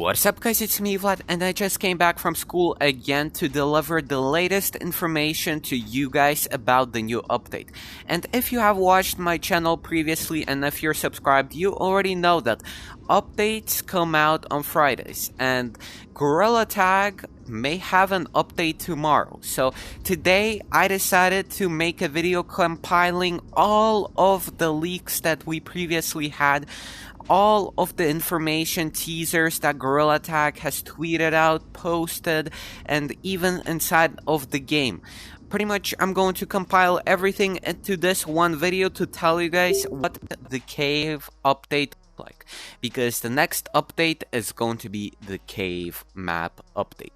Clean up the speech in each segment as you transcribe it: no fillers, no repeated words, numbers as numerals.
What's up guys, it's me Vlad, and I just came back from school again to deliver the latest information to you guys about the new update. And if you have watched my channel previously and if you're subscribed, you already know that updates come out on Fridays, and Gorilla Tag may have an update tomorrow. So today I decided to make a video compiling all of the leaks that we previously had, all of the information teasers that Gorilla Tag has tweeted out, posted, and even inside of the game. Pretty much I'm going to compile everything into this one video to tell you guys what the cave update like, because the next update is going to be the cave map update.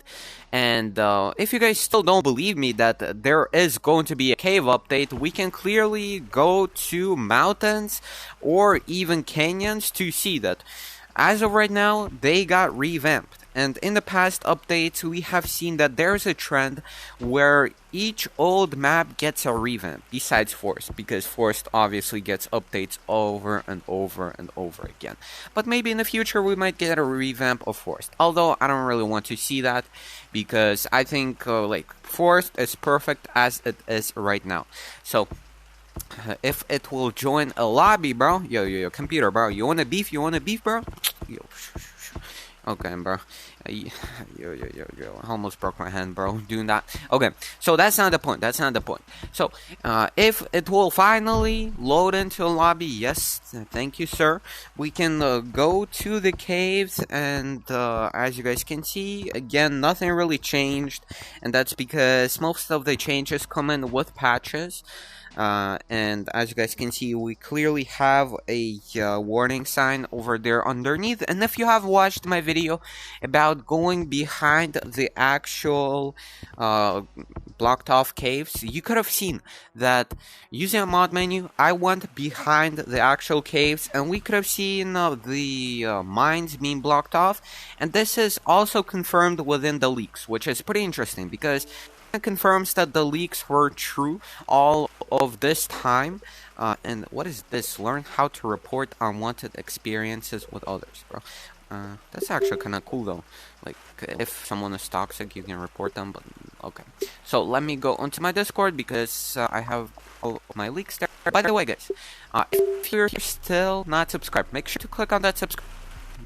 And if you guys still don't believe me that there is going to be a cave update, we can clearly go to mountains or even canyons to see that as of right now they got revamped. And in the past updates, we have seen that there's a trend where each old map gets a revamp, besides Forest, because Forest obviously gets updates over and over and over again. But maybe in the future we might get a revamp of Forest, although I don't really want to see that, because I think like Forest is perfect as it is right now. So if it will join a lobby, bro, yo, computer, bro, you wanna beef, bro? Yo, okay, bro. Yo. I almost broke my hand, bro, doing that. Okay, so that's not the point. So, if it will finally load into a lobby, yes, thank you, sir. We can go to the caves, and as you guys can see, again, nothing really changed. And that's because most of the changes come in with patches. And as you guys can see, we clearly have a warning sign over there underneath. And if you have watched my video about going behind the actual blocked off caves, you could have seen that using a mod menu, I went behind the actual caves and we could have seen the mines being blocked off. And this is also confirmed within the leaks, which is pretty interesting because it confirms that the leaks were true all of this time. And what is this? Learn how to report unwanted experiences with others, bro. That's actually kind of cool though. Like, if someone is toxic, you can report them, but okay. So let me go onto my Discord because I have all of my leaks there. By the way, guys, if you're still not subscribed, make sure to click on that subscribe.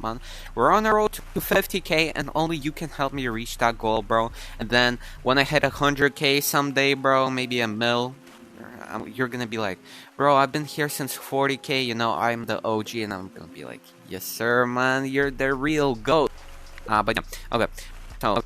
Man, we're on the road to 50k, and only you can help me reach that goal, bro. And then when I hit 100k someday, bro, maybe a mil, you're gonna be like, bro, I've been here since 40k, you know, I'm the OG. And I'm gonna be like, yes sir, man, you're the real GOAT. But yeah, okay, so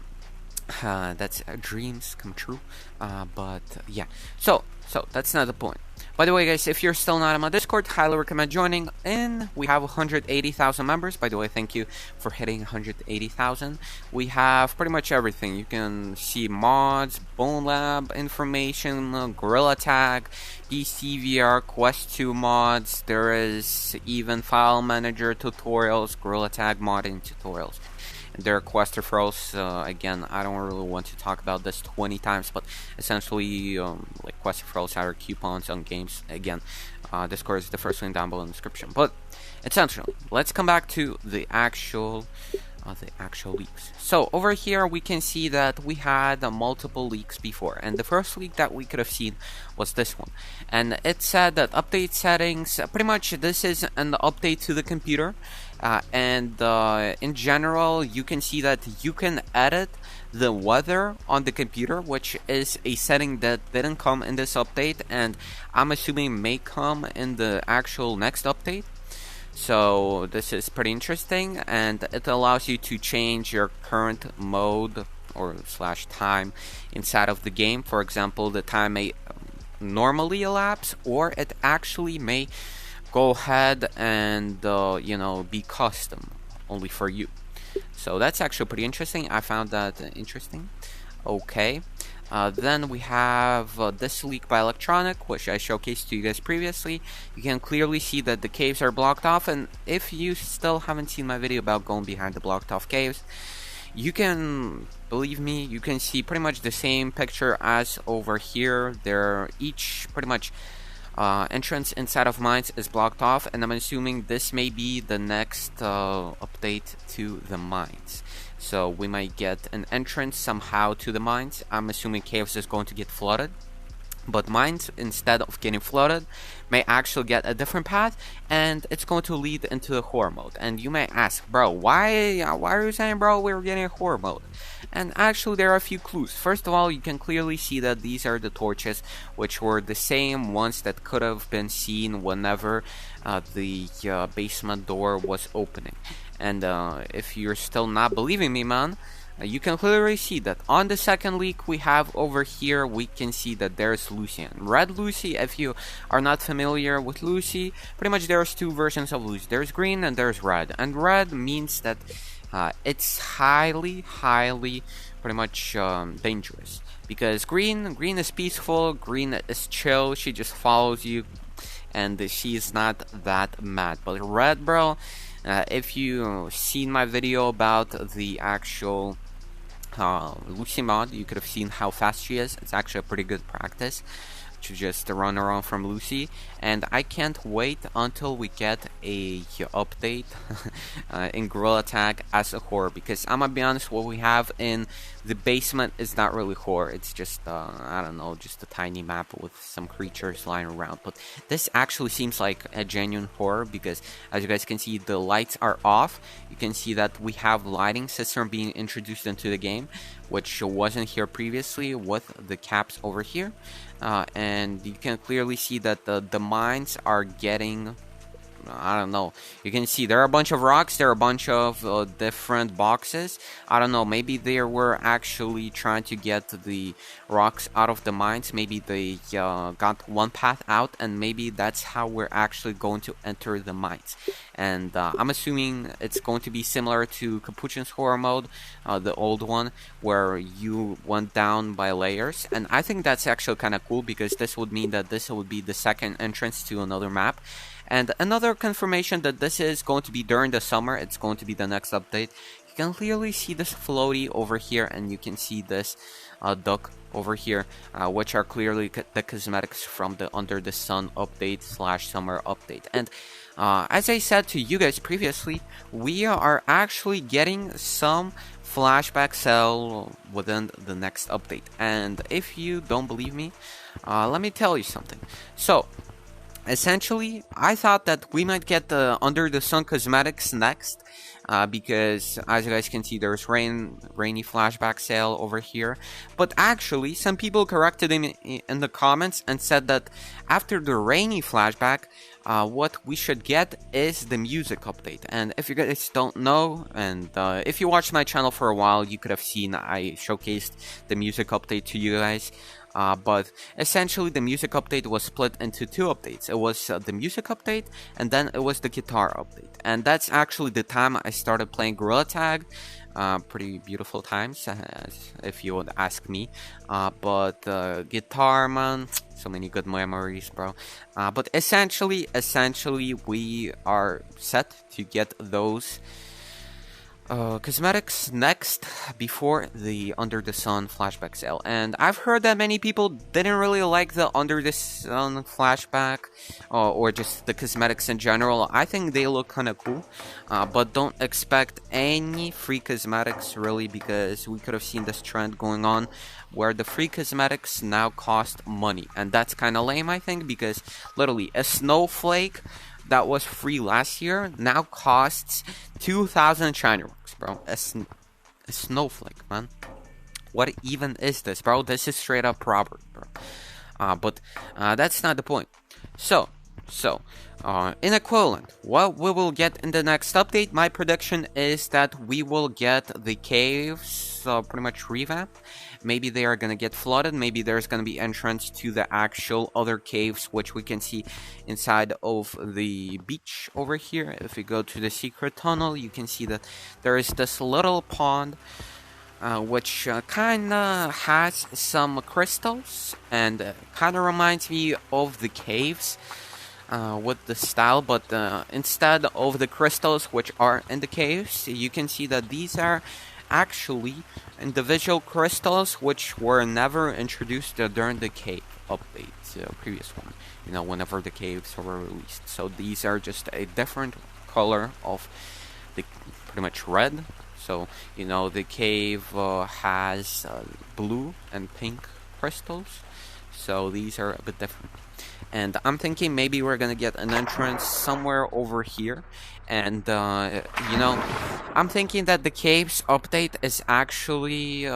that's dreams come true. But yeah, so that's not the point. By the way, guys, if you're still not on my Discord, highly recommend joining in. We have 180,000 members. By the way, thank you for hitting 180,000. We have pretty much everything. You can see mods, Bone Lab information, Gorilla Tag, DCVR, Quest 2 mods. There is even File Manager tutorials, Gorilla Tag modding tutorials. There are quest referrals. Again, I don't really want to talk about this 20 times, but essentially, like quest referrals are coupons on games. Again, Discord is the first link down below in the description. But essentially, let's come back to the actual leaks. So over here, we can see that we had multiple leaks before, and the first leak that we could have seen was this one, and it said that update settings. Pretty much, this is an update to the computer. And in general, you can see that you can edit the weather on the computer, which is a setting that didn't come in this update, and I'm assuming may come in the actual next update. So this is pretty interesting, and it allows you to change your current mode or / time inside of the game. For example, the time may normally elapse, or it actually may go ahead and you know, be custom only for you. So that's actually pretty interesting. I found that interesting. Okay, then we have this leak by Electronic, which I showcased to you guys previously. You can clearly see that the caves are blocked off, and if you still haven't seen my video about going behind the blocked off caves, you can, believe me, you can see pretty much the same picture as over here. They're each pretty much entrance inside of mines is blocked off, and I'm assuming this may be the next update to the mines. So we might get an entrance somehow to the mines. I'm assuming caves is going to get flooded, but mines, instead of getting flooded, may actually get a different path, and it's going to lead into the horror mode. And you may ask, bro, why are you saying, bro, we're getting a horror mode? And actually, there are a few clues. First of all, you can clearly see that these are the torches, which were the same ones that could have been seen whenever the basement door was opening. And if you're still not believing me, man, you can clearly see that on the second leak we have over here, we can see that there's Lucy. And Red Lucy, if you are not familiar with Lucy, pretty much there's two versions of Lucy. There's green and there's red. And red means that it's highly pretty much dangerous. Because green is peaceful, green is chill, she just follows you, and she's not that mad. But red, bro, if you seen my video about the actual Lucy mod, you could have seen how fast she is. It's actually a pretty good practice to just run around from Lucy, and I can't wait until we get a update in Gorilla Tag as a horror, because I'm gonna be honest, what we have in the basement is not really horror. It's just I don't know, just a tiny map with some creatures lying around. But this actually seems like a genuine horror, because as you guys can see, the lights are off. You can see that we have lighting system being introduced into the game, which wasn't here previously with the caps over here. And you can clearly see that the mines are getting, I don't know, you can see there are a bunch of rocks, there are a bunch of different boxes. I don't know, maybe they were actually trying to get the rocks out of the mines. Maybe they got one path out, and maybe that's how we're actually going to enter the mines. And I'm assuming it's going to be similar to Capuchin's horror mode, the old one, where you went down by layers. And I think that's actually kind of cool, because this would mean that this would be the second entrance to another map. And another confirmation that this is going to be during the summer, it's going to be the next update. You can clearly see this floaty over here, and you can see this duck over here, which are clearly the cosmetics from the Under the Sun update / summer update. And as I said to you guys previously, we are actually getting some flashback cell within the next update. And if you don't believe me, let me tell you something. So essentially, I thought that we might get the Under the Sun cosmetics next, because as you guys can see, there's rainy flashback sale over here. But actually, some people corrected him in the comments and said that after the rainy flashback, what we should get is the music update. And if you guys don't know, and if you watched my channel for a while, you could have seen I showcased the music update to you guys. But essentially, the music update was split into two updates. It was the music update, and then it was the guitar update. And that's actually the time I started playing Gorilla Tag. Pretty beautiful times, if you would ask me. But guitar, man, so many good memories, bro. But essentially, we are set to get those cosmetics next before the Under the Sun flashback sale. And I've heard that many people didn't really like the Under the Sun flashback or just the cosmetics in general. I think they look kind of cool, but don't expect any free cosmetics really, because we could have seen this trend going on where the free cosmetics now cost money, and that's kind of lame, I think, because literally a snowflake that was free last year now costs 2,000 shiny rocks, bro. A snowflake, man. What even is this, bro? This is straight up robbery, bro. But that's not the point. So in equivalent, what we will get in the next update, my prediction is that we will get the caves pretty much revamped. Maybe they are gonna get flooded. Maybe there's gonna be entrance to the actual other caves, which we can see inside of the beach over here. If we go to the secret tunnel, you can see that there is this little pond, which kinda has some crystals, and kinda reminds me of the caves with the style, but instead of the crystals which are in the caves, you can see that these are actually individual crystals which were never introduced during the cave. update, previous one, whenever the caves were released. So these are just a different color of the pretty much red. So the cave has blue and pink crystals, so these are a bit different. And I'm thinking maybe we're gonna get an entrance somewhere over here. And I'm thinking that the caves update is actually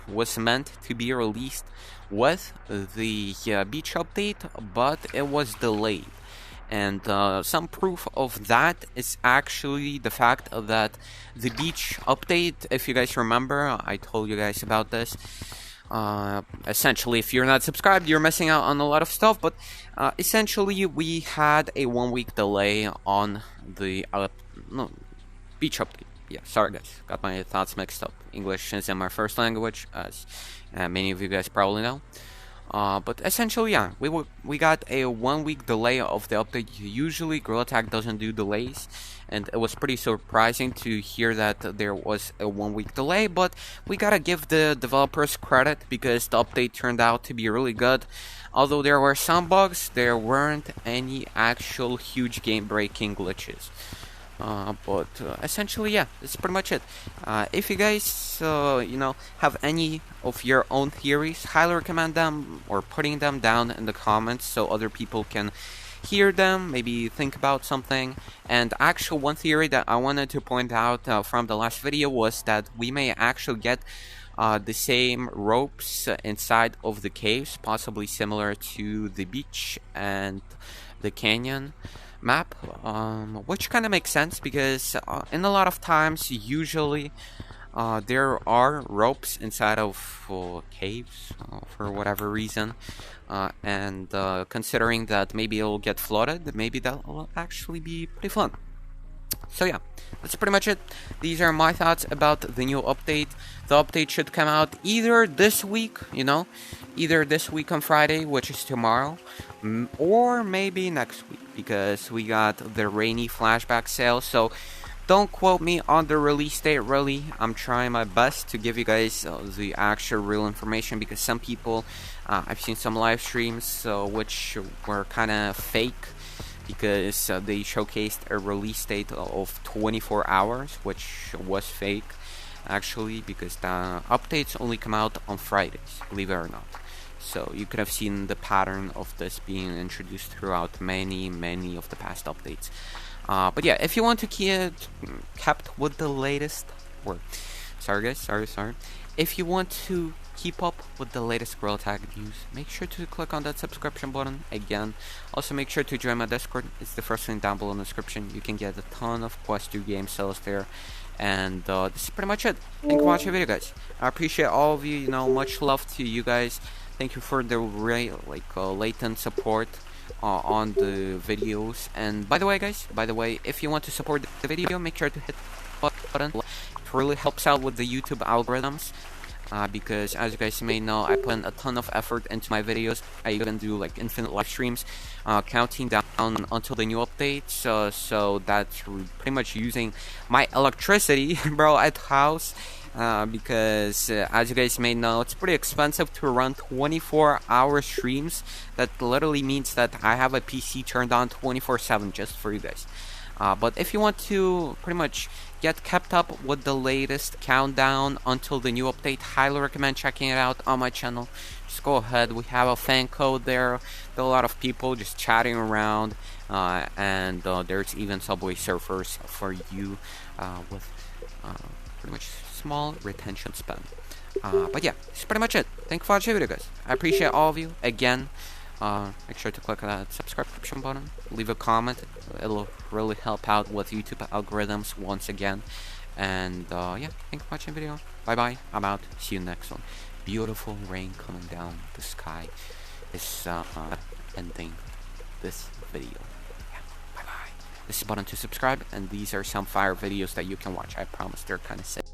was meant to be released with the beach update, but it was delayed. And some proof of that is actually the fact that the beach update, if you guys remember, I told you guys about this. Essentially, if you're not subscribed, you're missing out on a lot of stuff, but essentially we had a 1-week delay on the beach update. Yeah, sorry guys, got my thoughts mixed up. English isn't my first language, as many of you guys probably know. But essentially, yeah, we got a 1-week delay of the update. Usually, Gorilla Tag doesn't do delays, and it was pretty surprising to hear that there was a 1-week delay. But we gotta give the developers credit because the update turned out to be really good. Although there were some bugs, there weren't any actual huge game-breaking glitches. But essentially, yeah, that's pretty much it. If you guys, have any of your own theories, highly recommend them or putting them down in the comments so other people can hear them, maybe think about something. And actual one theory that I wanted to point out from the last video was that we may actually get the same ropes inside of the caves, possibly similar to the beach and the canyon map, which kind of makes sense because in a lot of times usually there are ropes inside of caves for whatever reason, and considering that maybe it'll get flooded, maybe that will actually be pretty fun. So yeah, that's pretty much it. These are my thoughts about the new update. The update should come out either this week, either this week on Friday, which is tomorrow, or maybe next week, because we got the rainy flashback sale. So don't quote me on the release date, really. I'm trying my best to give you guys the actual real information, because some people, I've seen some live streams which were kind of fake, because they showcased a release date of 24 hours, which was fake, actually, because the updates only come out on Fridays, believe it or not. So you could have seen the pattern of this being introduced throughout many of the past updates. But yeah, if you want to keep kept with the latest, or sorry guys, sorry. If you want to keep up with the latest Gorilla Tag news, make sure to click on that subscription button again. Also, make sure to join my Discord. It's the first link down below in the description. You can get a ton of Quest 2 game sales there. And this is pretty much it. Thank you for watching the video, guys. I appreciate all of you. Much love to you guys. Thank you for the latent support on the videos. And by the way, guys, if you want to support the video, make sure to hit the button. It really helps out with the YouTube algorithms. Because as you guys may know, I put in a ton of effort into my videos. I even do infinite live streams, counting down until the new update. So that's pretty much using my electricity, bro, at house. Because as you guys may know, it's pretty expensive to run 24-hour streams. That literally means that I have a PC turned on 24/7 just for you guys. But if you want to pretty much get kept up with the latest countdown until the new update, highly recommend checking it out on my channel. Just go ahead, we have a fan code there. There are a lot of people just chatting around, and there's even Subway Surfers for you with pretty much small retention span. But yeah, that's pretty much it. Thank you for watching the video, guys. I appreciate all of you. Again, make sure to click on that subscription button, leave a comment. It'll really help out with YouTube algorithms once again. And yeah, thank you for watching the video. Bye bye, I'm out. See you next one. Beautiful rain coming down the sky is ending this video. Yeah, bye bye. This is a button to subscribe, and these are some fire videos that you can watch. I promise they're kind of sick.